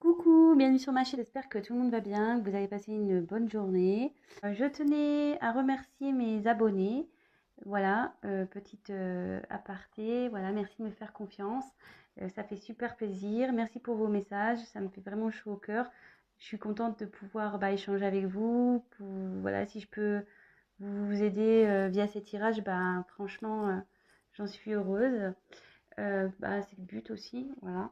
Coucou, bienvenue sur ma chaîne, j'espère que tout le monde va bien, que vous avez passé une bonne journée. Je tenais à remercier mes abonnés. Voilà, petite aparté, voilà, merci de me faire confiance. Ça fait super plaisir. Merci pour vos messages, ça me fait vraiment chaud au cœur. Je suis contente de pouvoir échanger avec vous. Voilà, si je peux vous aider via ces tirages, franchement, j'en suis heureuse. C'est le but aussi, voilà.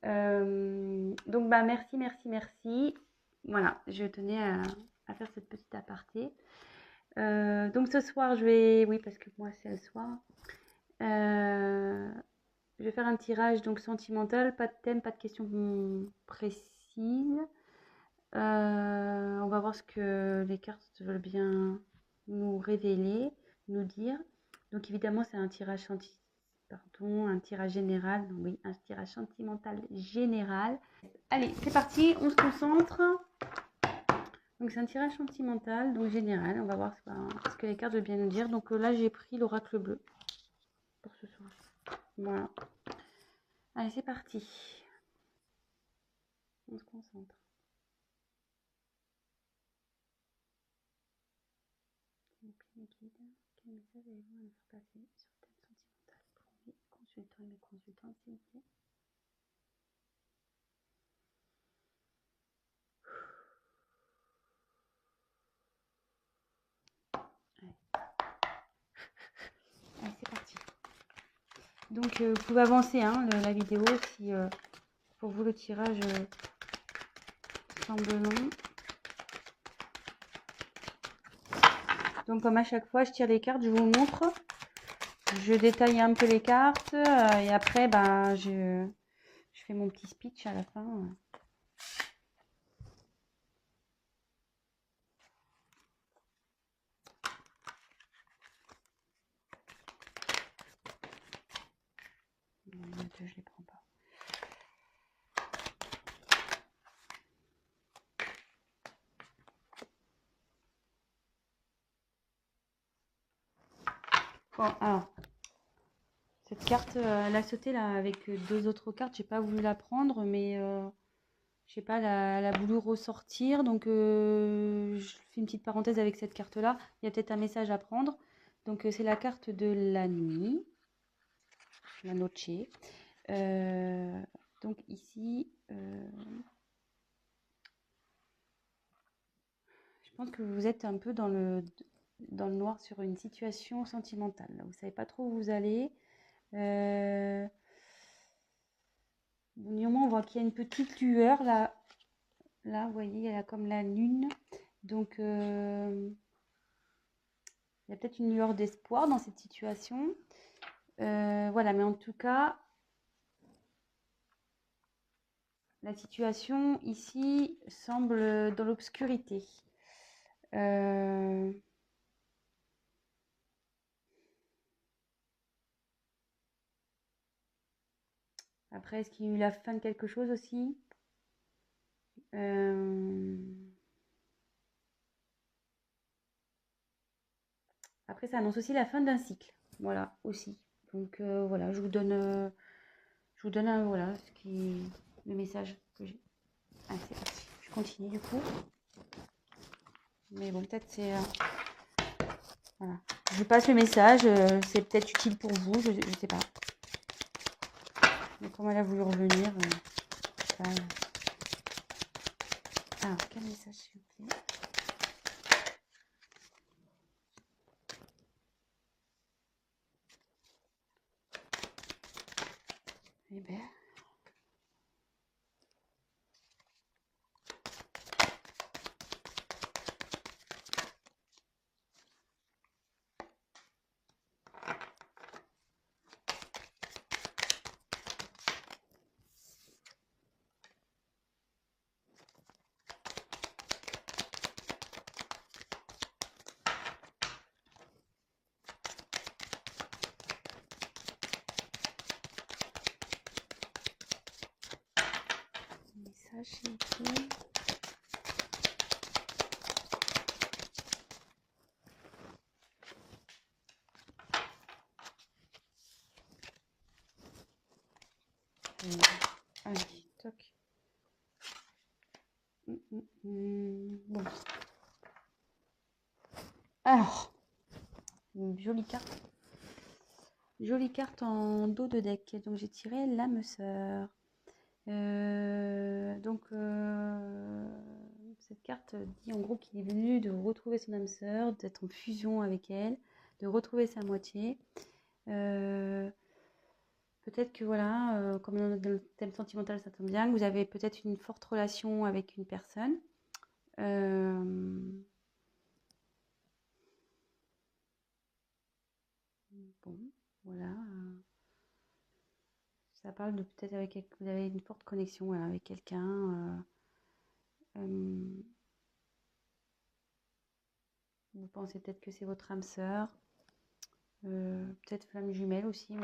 Donc merci, merci, merci. Voilà, je tenais à faire cette petite aparté. Donc ce soir, oui, parce que moi c'est le soir, euh, je vais faire un tirage donc sentimental, pas de thème, pas de questions précises. On va voir ce que les cartes veulent bien nous révéler, nous dire. Donc évidemment, c'est un tirage général. Oui, un tirage sentimental général. Allez, c'est parti, on se concentre. Donc c'est un tirage sentimental, donc général. On va voir ce que les cartes veulent bien nous dire. Donc là, j'ai pris l'oracle bleu pour ce soir. Voilà. Allez, c'est parti. On se concentre. Quel message allez-vous me faire passer sur le thème sentimental pour mes consultants et mes consultantes, s'il vous plaît? Allez. Allez, c'est parti. Donc vous pouvez avancer la vidéo si pour vous le tirage semble long. Donc comme à chaque fois je tire les cartes, je vous montre, je détaille un peu les cartes et après je fais mon petit speech à la fin. Les deux, je les prends pas. Bon, alors cette carte, elle a sauté là avec deux autres cartes. J'ai pas voulu la prendre, mais je sais pas, elle a voulu ressortir. Donc je fais une petite parenthèse avec cette carte-là. Il y a peut-être un message à prendre. Donc c'est la carte de la nuit, la noche. Donc ici, je pense que vous êtes un peu dans le noir sur une situation sentimentale. Vous ne savez pas trop où vous allez. Néanmoins, on voit qu'il y a une petite lueur là. Là, vous voyez, elle a comme la lune. Donc, il y a peut-être une lueur d'espoir dans cette situation. Voilà, mais en tout cas, la situation ici semble dans l'obscurité. Après, est-ce qu'il y a eu la fin de quelque chose aussi? Après, ça annonce aussi la fin d'un cycle. Voilà, aussi. Donc voilà, je vous donne voilà le message que j'ai. Allez, c'est parti. Je continue du coup. Mais bon, peut-être c'est voilà. Je passe le message. C'est peut-être utile pour vous. Je sais pas. Mais comme elle a voulu revenir, alors quel message s'il vous plaît? Eh ben. Message s'il vous plaît. Allez, toc. Bon. Alors, une jolie carte. Jolie carte en dos de deck. Donc j'ai tiré l'âme sœur. Cette carte dit en gros qu'il est venu de retrouver son âme sœur, d'être en fusion avec elle, de retrouver sa moitié. Peut-être que voilà, comme dans le thème sentimental, ça tombe bien, que vous avez peut-être une forte relation avec une personne. Bon, voilà. Ça parle de peut-être avec vous avez une forte connexion voilà, avec quelqu'un. Vous pensez peut-être que c'est votre âme sœur. Peut-être flamme jumelle aussi.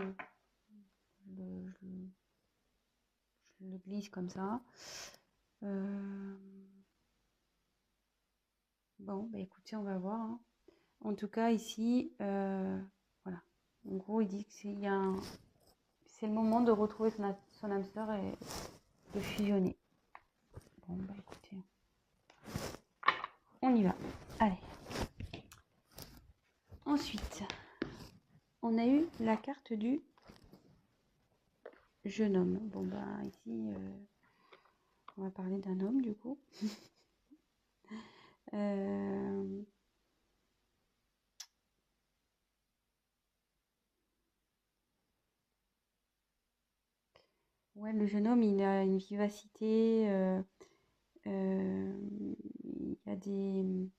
Je le glisse comme ça. Bon, bah écoutez, on va voir. Hein. En tout cas, ici, voilà. En gros, il dit que c'est le moment de retrouver son âme sœur et de fusionner. Bon, bah écoutez, on y va. Allez. Ensuite, on a eu la carte du jeune homme. Bon, bah ici, on va parler d'un homme du coup. Ouais, le jeune homme, il a une vivacité, il y a des,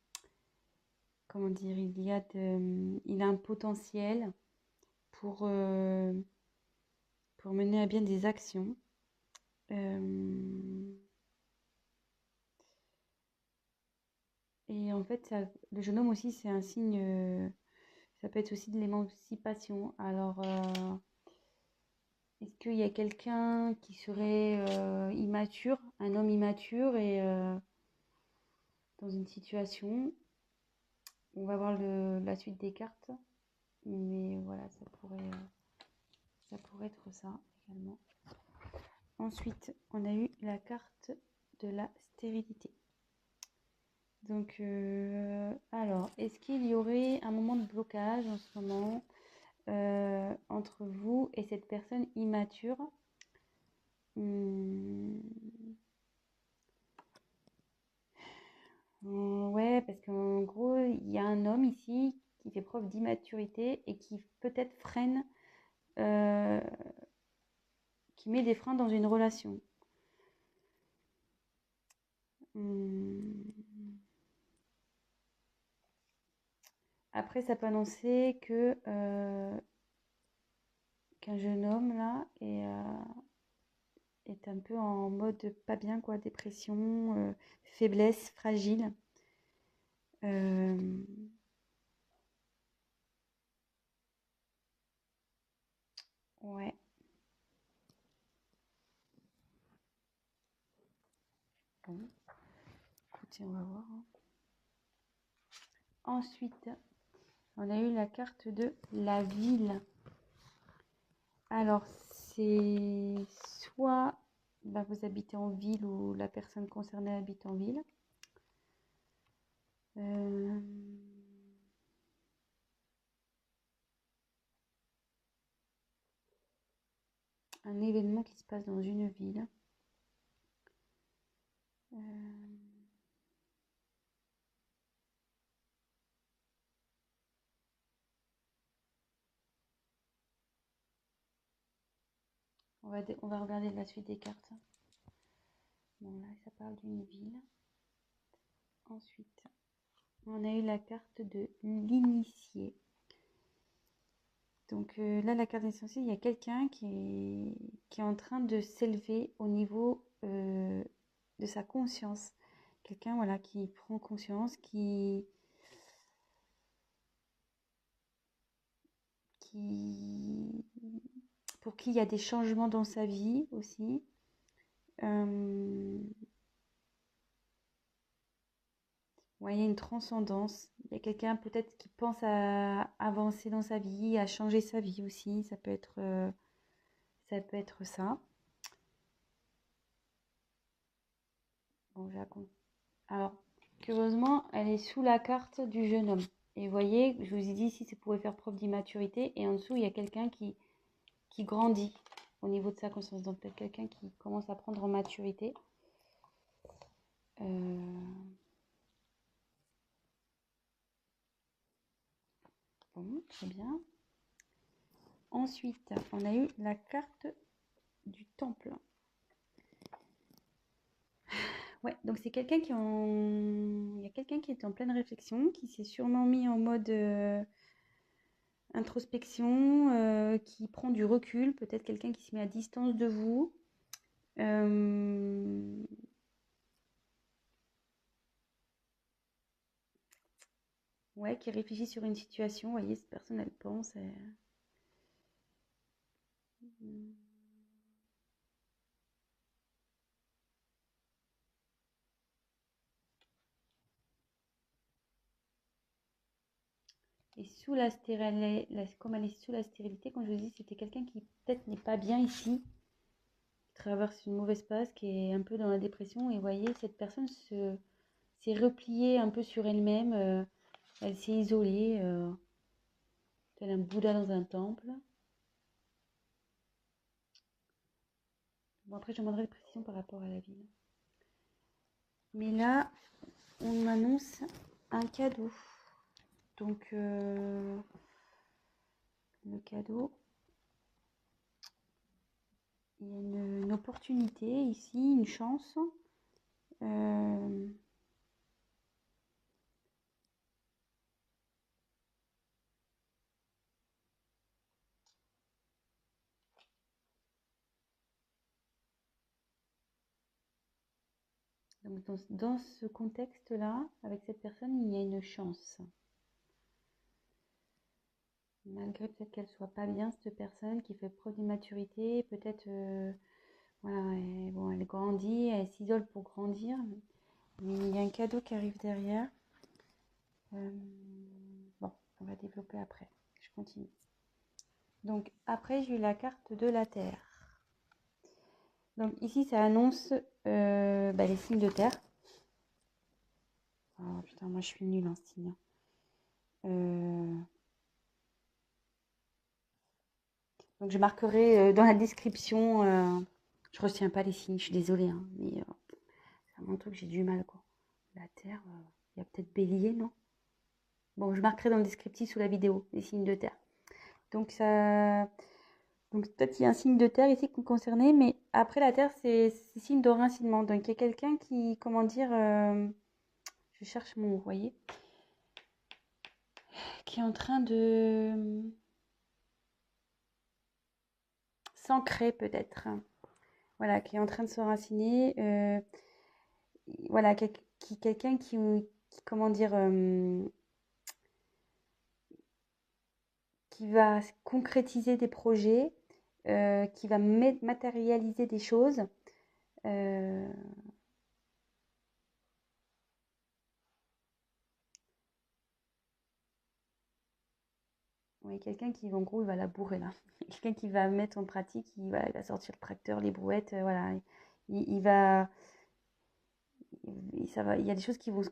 comment dire, il a un potentiel pour mener à bien des actions. Et en fait, le jeune homme aussi, c'est un signe, ça peut être aussi de l'émancipation. Alors, est-ce qu'il y a quelqu'un qui serait immature, un homme immature et dans une situation, on va voir la suite des cartes, mais voilà, ça pourrait être ça également. Ensuite, on a eu la carte de la stérilité. Donc, alors, est-ce qu'il y aurait un moment de blocage en ce moment entre vous et cette personne immature? Ouais, parce qu'en gros, il y a un homme ici qui fait preuve d'immaturité et qui peut-être freine, qui met des freins dans une relation. Après, ça peut annoncer que qu'un jeune homme là est un peu en mode pas bien, quoi, dépression, faiblesse, fragile. Ouais. Bon. Écoutez, on va voir. Hein. Ensuite, on a eu la carte de la ville. Alors, c'est soit vous habitez en ville ou la personne concernée habite en ville. Un événement qui se passe dans une ville. On va regarder la suite des cartes. Bon, là, ça parle d'une ville. Ensuite, on a eu la carte de l'initié. Donc là, la carte essentielle, il y a quelqu'un qui est en train de s'élever au niveau de sa conscience. Quelqu'un voilà, qui prend conscience, pour qui il y a des changements dans sa vie aussi. Ouais, il y a une transcendance. Il y a quelqu'un peut-être qui pense à avancer dans sa vie, à changer sa vie aussi. Ça peut être ça. Bon, Alors, curieusement, elle est sous la carte du jeune homme. Et vous voyez, je vous ai dit ici, ça pouvait faire preuve d'immaturité. Et en dessous, il y a quelqu'un qui grandit au niveau de sa conscience. Donc, peut-être quelqu'un qui commence à prendre en maturité. Bon, très bien. Ensuite, on a eu la carte du temple. Ouais, donc c'est quelqu'un qui il y a quelqu'un qui est en pleine réflexion, qui s'est sûrement mis en mode introspection, qui prend du recul, peut-être quelqu'un qui se met à distance de vous. Ouais, qui réfléchit sur une situation. Vous voyez, cette personne, elle pense. Et sous la stérilité, comme elle est sous la stérilité, comme je vous dis, c'était quelqu'un qui peut-être n'est pas bien ici, qui traverse une mauvaise passe, qui est un peu dans la dépression. Et vous voyez, cette personne s'est repliée un peu sur elle-même. Elle s'est isolée, tel un Bouddha dans un temple. Bon, après, je demanderai des précisions par rapport à la ville. Mais là, on m'annonce un cadeau. Donc, le cadeau, il y a une opportunité ici, une chance. Donc, dans ce contexte-là, avec cette personne, il y a une chance. Malgré peut-être qu'elle soit pas bien, cette personne qui fait preuve d'immaturité, peut-être, voilà, bon, elle grandit, elle s'isole pour grandir. Mais il y a un cadeau qui arrive derrière. Bon, on va développer après. Je continue. Donc après, j'ai eu la carte de la Terre. Donc ici, ça annonce les signes de terre. Oh putain, moi je suis nulle en signe. Donc je marquerai dans la description. Je retiens pas les signes, je suis désolée, hein, mais c'est vraiment un truc, j'ai du mal quoi. La Terre, il y a peut-être Bélier, non? Bon, je marquerai dans le descriptif sous la vidéo les signes de terre. Donc ça, donc peut-être il y a un signe de terre ici qui est concerné, mais après la Terre, c'est signe de rincinement. Donc il y a quelqu'un qui, comment dire, je cherche mon mot, vous voyez, qui est en train de s'ancrer peut-être. Voilà, qui est en train de s'enraciner. Voilà, quelqu'un qui, comment dire, qui va concrétiser des projets, qui va matérialiser des choses. Oui, quelqu'un qui, en gros, il va labourer là. Quelqu'un qui va mettre en pratique, il va sortir le tracteur, les brouettes, voilà. Il va, ça va, il y a des choses qui vont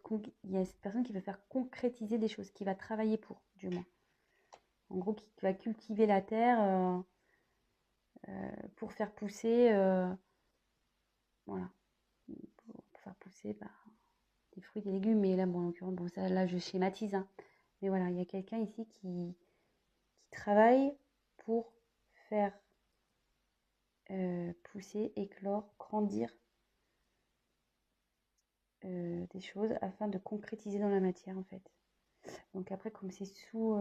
il y a cette personne qui va faire concrétiser des choses, qui va travailler pour, du moins. En gros, qui va cultiver la terre pour faire pousser, voilà, pour faire pousser des fruits, des légumes. Mais là, bon, en l'occurrence, bon, ça, là, je schématise, hein. Mais voilà, il y a quelqu'un ici qui travaille pour faire pousser, éclore, grandir des choses afin de concrétiser dans la matière en fait. Donc après, comme c'est sous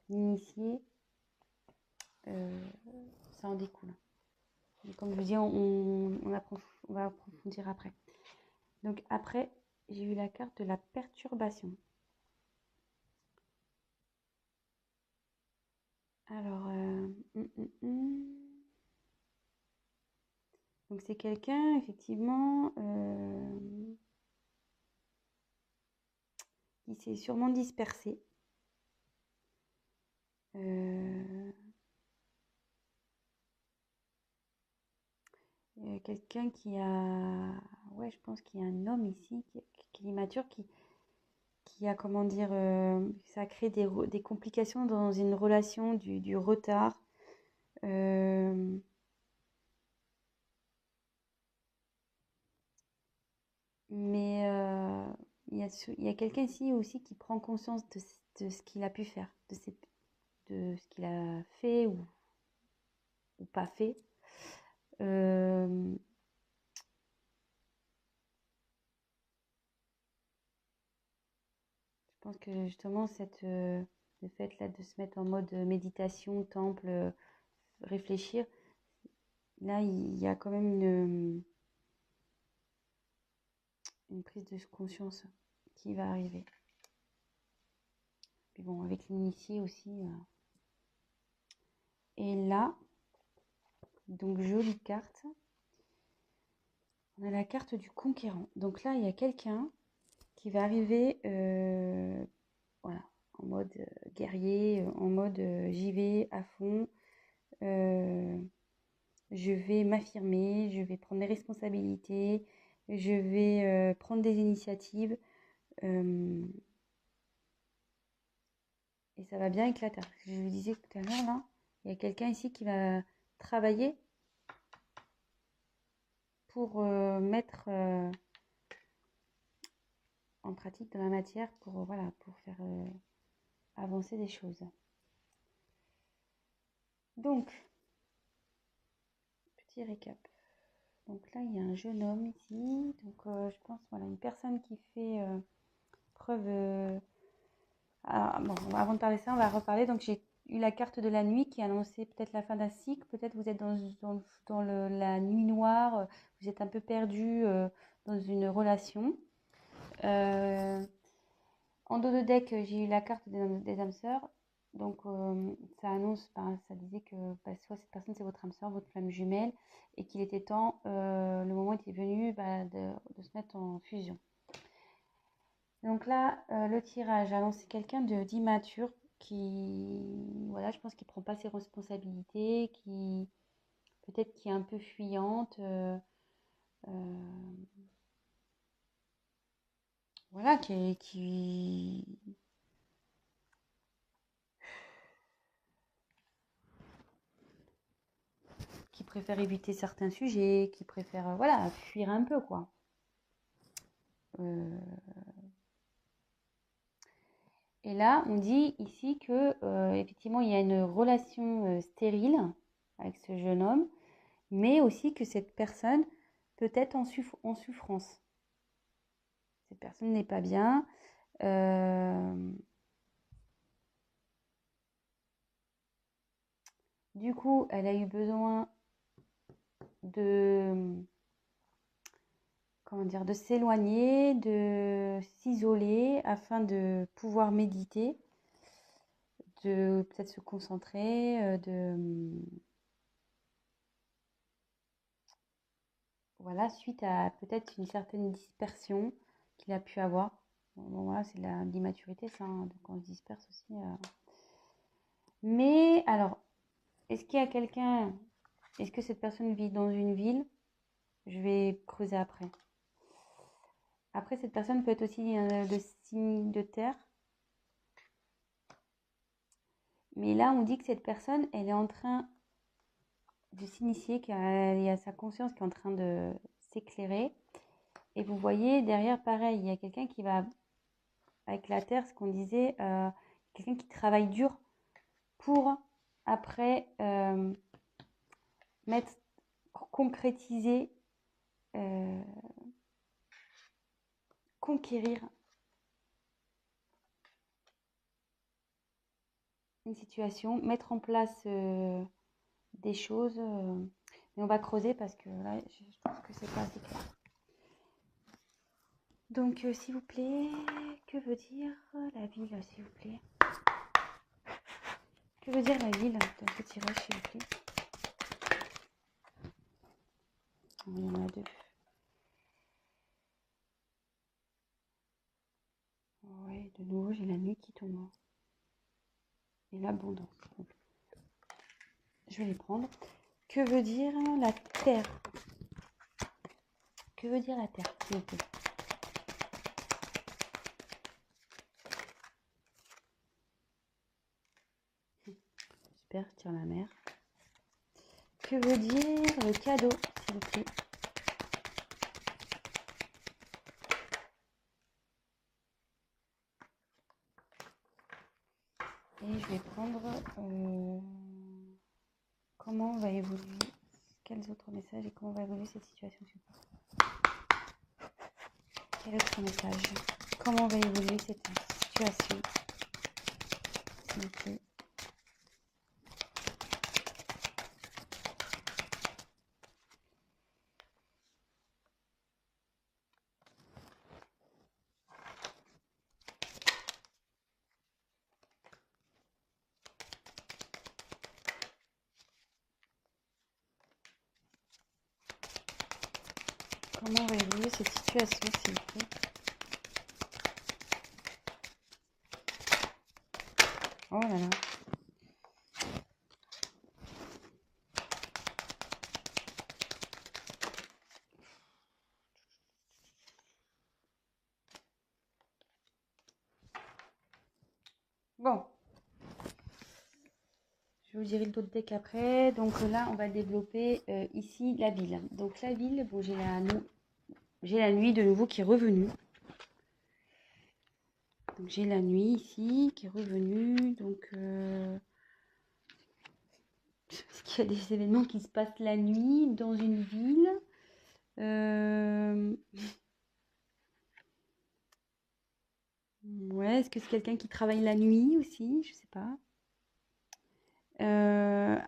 l'initié, ça en découle. Et comme je vous dis, on va approfondir après. Donc après, j'ai eu la carte de la perturbation. Alors, donc c'est quelqu'un effectivement qui s'est sûrement dispersé. Quelqu'un qui a ouais, je pense qu'il y a un homme ici qui est immature, qui a, comment dire, ça a créé des complications dans une relation, du retard. Euh, mais il y a quelqu'un ici aussi qui prend conscience de ce qu'il a pu faire, de ce qu'il a fait ou pas fait. Euh, je pense que justement, le fait là de se mettre en mode méditation, temple, réfléchir, là, il y a quand même une prise de conscience qui va arriver. Puis bon, avec l'initié aussi. Et là, donc jolie carte. On a la carte du conquérant. Donc là, il y a quelqu'un qui va arriver voilà, en mode guerrier, en mode j'y vais à fond, je vais m'affirmer, je vais prendre mes responsabilités, je vais prendre des initiatives et ça va bien éclater. Je vous disais tout à l'heure, là, il y a quelqu'un ici qui va travailler pour mettre en pratique de la matière pour, voilà, pour faire avancer des choses. Donc, petit récap. Donc là, il y a un jeune homme ici. Donc, je pense, voilà, une personne qui fait preuve... bon, avant de parler de ça, on va reparler. Donc, j'ai eu la carte de la nuit qui annonçait peut-être la fin d'un cycle. Peut-être vous êtes dans la nuit noire. Vous êtes un peu perdu dans une relation. En dos de deck, j'ai eu la carte des âmes sœurs. Donc, ça annonce, ça disait que soit cette personne, c'est votre âme sœur, votre flamme jumelle, et qu'il était temps, le moment était venu de se mettre en fusion. Donc là, le tirage a lancé quelqu'un d'immature voilà, je pense qu'il ne prend pas ses responsabilités, peut-être qui est un peu fuyante. Voilà, qui préfère éviter certains sujets, qui préfère voilà, fuir un peu, quoi. Et là, on dit ici que effectivement, il y a une relation stérile avec ce jeune homme, mais aussi que cette personne peut être en souffrance. Cette personne n'est pas bien. Du coup, elle a eu besoin de, comment dire, de s'éloigner, de s'isoler afin de pouvoir méditer, de peut-être se concentrer, voilà, suite à peut-être une certaine dispersion qu'il a pu avoir. Bon, voilà, c'est de l'immaturité, ça, hein, donc on se disperse aussi. Mais alors, est-ce qu'il y a quelqu'un, est-ce que cette personne vit dans une ville? Je vais creuser après. Après, cette personne peut être aussi de signe de terre. Mais là, on dit que cette personne, elle est en train de s'initier, qu'il y a sa conscience qui est en train de s'éclairer. Et vous voyez, derrière, pareil, il y a quelqu'un qui va, avec la terre, ce qu'on disait, quelqu'un qui travaille dur pour, après, concrétiser, conquérir une situation, mettre en place des choses. Mais on va creuser parce que là, je trouve que c'est pas assez clair. Donc, s'il vous plaît, que veut dire la ville, s'il vous plaît? Que veut dire la ville dans ce tirage, s'il vous plaît? Il y en a deux. Ouais, de nouveau, j'ai la nuit qui tombe. Et l'abondance. Je vais les prendre. Que veut dire la terre? Que veut dire la Terre, s'il vous plaît? Super, je tire la mer. Que veut dire le cadeau, s'il vous plaît? Et je vais prendre comment va évoluer, quels autres messages et comment va évoluer cette situation. Quel autre message? Comment va évoluer cette situation, s'il vous plaît? Comment va évoluer cette situation, s'il vous plaît? Oh là là. Bon, je vous dirai le dos de deck après. Donc là, on va développer ici la ville. Donc la ville, bon, j'ai la nuit de nouveau qui est revenue. Donc j'ai la nuit ici qui est revenue. Donc est-ce qu'il y a des événements qui se passent la nuit dans une ville? Ouais, est-ce que c'est quelqu'un qui travaille la nuit aussi? Je sais pas.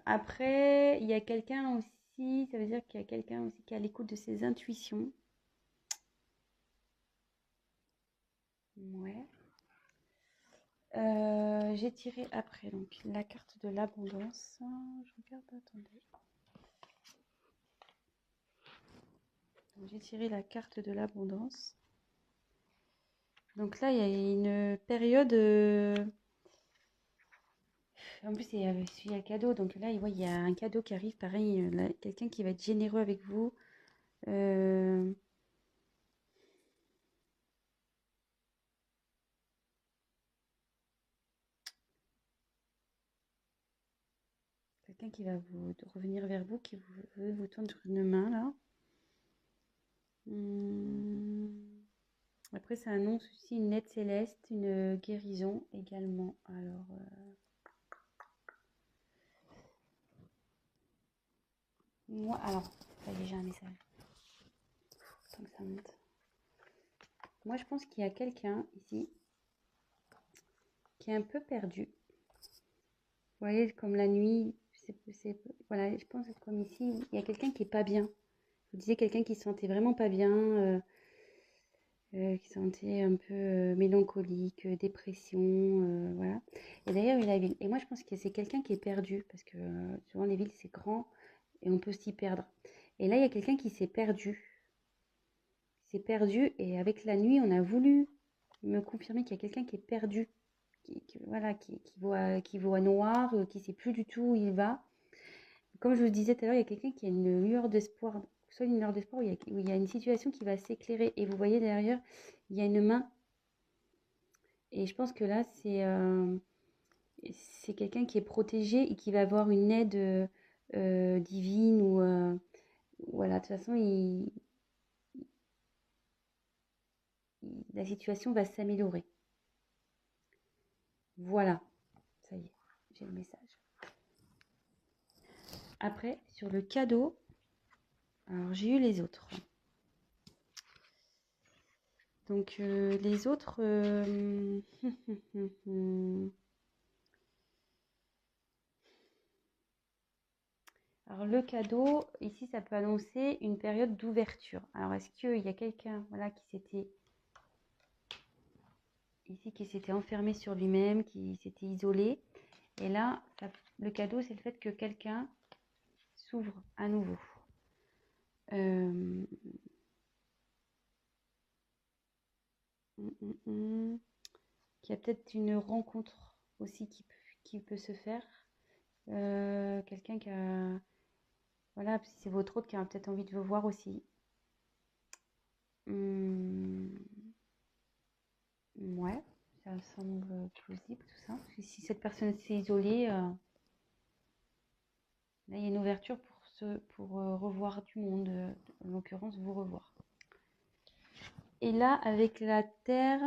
Après, il y a quelqu'un aussi, ça veut dire qu'il y a quelqu'un aussi qui est à l'écoute de ses intuitions. Ouais. J'ai tiré après donc la carte de l'abondance. Je regarde, attendez. J'ai tiré la carte de l'abondance. Donc là, il y a une période. En plus, il y a le cadeau. Donc là, il y a un cadeau qui arrive. Pareil, quelqu'un qui va être généreux avec vous. Quelqu'un qui va revenir vers vous, qui veut vous tendre une main là. Après, ça annonce aussi une aide céleste, une guérison également. Alors, moi, alors, là, j'ai un message. Tant que ça monte. Moi, je pense qu'il y a quelqu'un ici qui est un peu perdu. Vous voyez, comme la nuit, voilà, je pense que comme ici, il y a quelqu'un qui est pas bien. Vous disiez quelqu'un qui se sentait vraiment pas bien, qui se sentait un peu mélancolique, dépression, voilà. Et d'ailleurs, il y a la ville. Et moi, je pense que c'est quelqu'un qui est perdu, parce que souvent les villes, c'est grand et on peut s'y perdre. Et là, il y a quelqu'un qui s'est perdu. Il s'est perdu et avec la nuit, on a voulu me confirmer qu'il y a quelqu'un qui est perdu, voilà, qui voit noir, qui ne sait plus du tout où il va. Comme je vous disais tout à l'heure, il y a quelqu'un qui a une lueur d'espoir, soit une lueur d'espoir où il y a une situation qui va s'éclairer. Et vous voyez derrière, il y a une main. Et je pense que là, c'est quelqu'un qui est protégé et qui va avoir une aide divine ou voilà, de toute façon, la situation va s'améliorer. Voilà, ça y est, j'ai le message. Après, sur le cadeau, alors j'ai eu les autres. Donc les autres... Alors le cadeau, ici, ça peut annoncer une période d'ouverture. Alors est-ce qu'il y a quelqu'un voilà, qui s'était enfermé sur lui-même, qui s'était isolé? Et là, le cadeau, c'est le fait que quelqu'un s'ouvre à nouveau. Qu'il y a peut-être une rencontre aussi qui peut se faire. Quelqu'un qui a... Voilà, c'est votre autre qui a peut-être envie de vous voir aussi. Hum, ouais, ça semble plausible tout ça. Si cette personne s'est isolée, là il y a une ouverture pour revoir du monde, en l'occurrence vous revoir. Et là, avec la terre,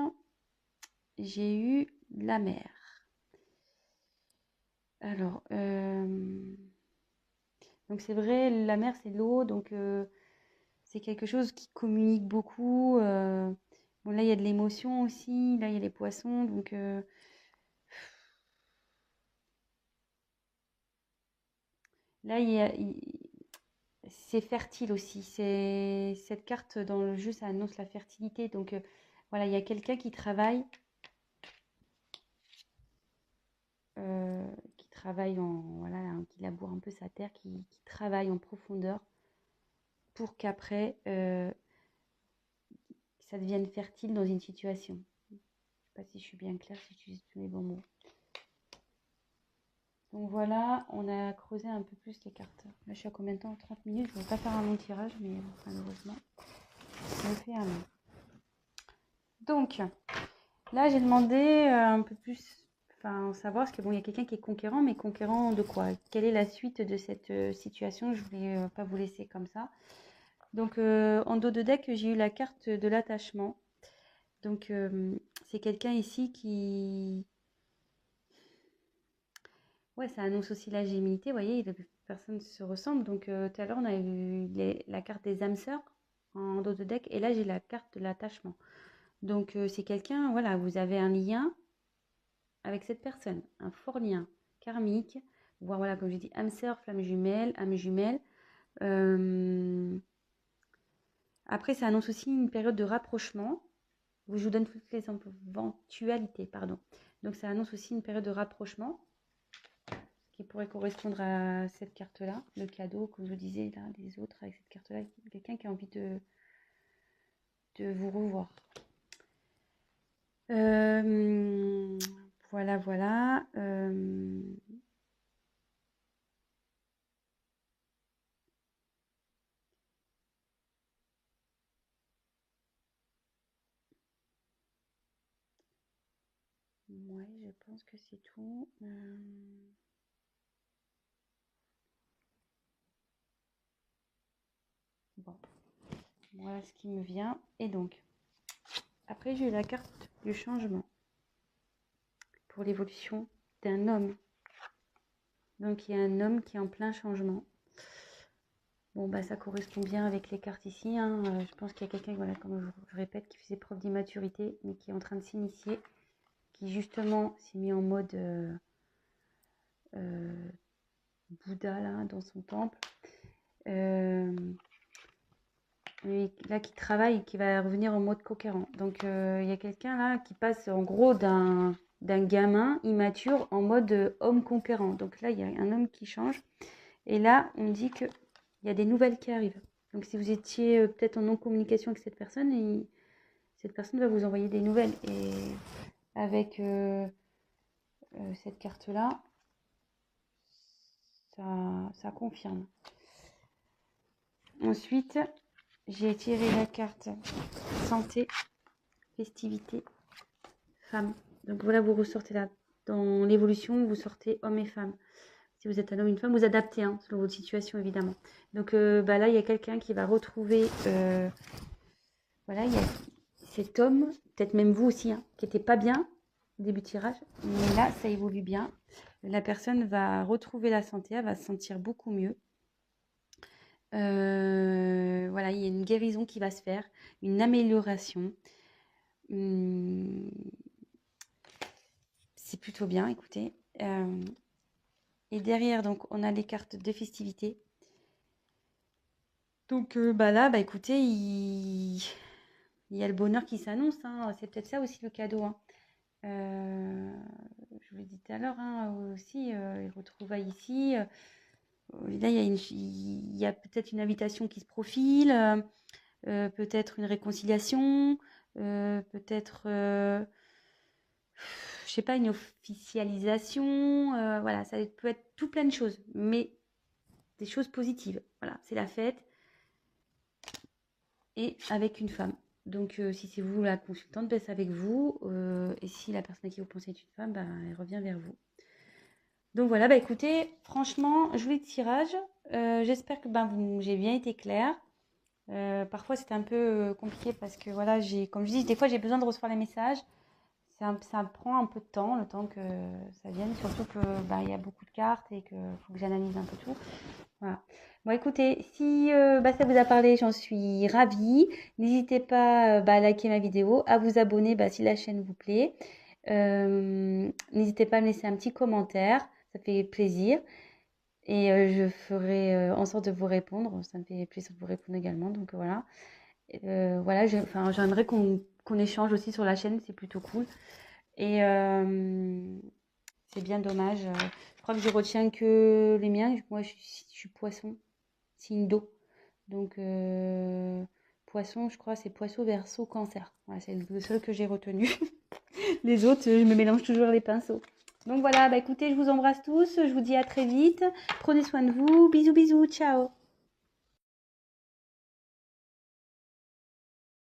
j'ai eu la mer. Alors, donc c'est vrai, la mer c'est l'eau, donc c'est quelque chose qui communique beaucoup. Bon, là il y a de l'émotion aussi, là il y a les poissons, donc là c'est fertile aussi. C'est cette carte dans le jeu, ça annonce la fertilité. Donc voilà, il y a quelqu'un qui travaille voilà, hein, qui laboure un peu sa terre, qui travaille en profondeur pour qu'après ça devienne fertile dans une situation. Je ne sais pas si je suis bien claire, si j'utilise tous les bons mots. Donc voilà, on a creusé un peu plus les cartes. Là, je suis à combien de temps? 30 minutes. Je ne vais pas faire un long tirage, mais malheureusement, je me fais un long. Donc, là, j'ai demandé un peu plus, savoir, parce que bon, il y a quelqu'un qui est conquérant, mais conquérant de quoi? Quelle est la suite de cette situation? Je voulais pas vous laisser comme ça. Donc, en dos de deck, j'ai eu la carte de l'attachement. Donc, c'est quelqu'un ici qui... Ouais, ça annonce aussi la gémilité. Vous voyez, les personnes se ressemblent. Donc, tout à l'heure, on a eu la carte des âmes sœurs en dos de deck. Et là, j'ai la carte de l'attachement. Donc, c'est quelqu'un, voilà, vous avez un lien avec cette personne, un fort lien karmique, voire voilà, comme je dis, âme sœur, flamme jumelle, âme jumelle. Après, ça annonce aussi une période de rapprochement. Je vous donne toutes les éventualités, pardon. Donc, ça annonce aussi une période de rapprochement qui pourrait correspondre à cette carte-là, le cadeau, comme je vous disais, là, les autres avec cette carte-là, quelqu'un qui a envie de vous revoir. Voilà, voilà. Ouais, je pense que c'est tout. Bon, voilà ce qui me vient. Et donc, après, j'ai eu la carte du changement pour l'évolution d'un homme. Donc, il y a un homme qui est en plein changement. Bon, bah, ça correspond bien avec les cartes ici, hein. Je pense qu'il y a quelqu'un, voilà, comme je répète, qui faisait preuve d'immaturité, mais qui est en train de s'initier, qui justement s'est mis en mode Bouddha, là, dans son temple. Et là, qui travaille et qui va revenir en mode conquérant. Donc, il y a quelqu'un là qui passe en gros d'un gamin immature en mode homme conquérant. Donc là, il y a un homme qui change. Et là, on me dit qu'il y a des nouvelles qui arrivent. Donc, si vous étiez peut-être en non-communication avec cette personne, cette personne va vous envoyer des nouvelles. Et avec cette carte-là, ça confirme. Ensuite, j'ai tiré la carte santé, festivité, femme. Donc voilà, vous ressortez là. Dans l'évolution, vous sortez homme et femme. Si vous êtes un homme, une femme, vous adaptez, hein, selon votre situation, évidemment. Donc là, il y a quelqu'un qui va retrouver... voilà, il y a cet homme, peut-être même vous aussi, hein, qui n'était pas bien au début de tirage. Mais là, ça évolue bien. La personne va retrouver la santé, elle va se sentir beaucoup mieux. Voilà, il y a une guérison qui va se faire, une amélioration. C'est plutôt bien, écoutez. Et derrière, donc, on a les cartes de festivité. Donc là, écoutez, il y a le bonheur qui s'annonce, hein. C'est peut-être ça aussi le cadeau, hein. Je vous l'ai dit tout à l'heure, hein, aussi, les retrouvailles ici. Là, il y a peut-être une invitation qui se profile, peut-être une réconciliation, peut-être, je sais pas, une officialisation. Voilà, ça peut être tout plein de choses, mais des choses positives. Voilà, c'est la fête et avec une femme. Donc, si c'est vous la consultante, ben, c'est avec vous. Et si la personne à qui vous pensez est une femme, ben, elle revient vers vous. Donc voilà, bah écoutez, franchement, joli tirage. J'espère que ben, j'ai bien été claire. Parfois, c'était un peu compliqué parce que voilà, comme je dis, des fois, j'ai besoin de recevoir les messages. Ça prend un peu de temps, le temps que ça vienne, surtout que bah, il y a beaucoup de cartes et qu'il faut que j'analyse un peu tout. Voilà. Bon, écoutez, si bah, ça vous a parlé, j'en suis ravie. N'hésitez pas bah, à liker ma vidéo, à vous abonner bah, si la chaîne vous plaît. N'hésitez pas à me laisser un petit commentaire, ça fait plaisir. Et je ferai en sorte de vous répondre. Ça me fait plaisir de vous répondre également. Donc voilà. Voilà, enfin, j'aimerais qu'on échange aussi sur la chaîne, c'est plutôt cool. Et c'est bien dommage. Je crois que je retiens que les miens. Moi, je suis poisson, signe d'eau. Donc, poisson, je crois, c'est poisson, verseau, cancer. Voilà, c'est le seul que j'ai retenu. Les autres, je me mélange toujours les pinceaux. Donc voilà, bah écoutez, je vous embrasse tous. Je vous dis à très vite. Prenez soin de vous. Bisous, bisous. Ciao.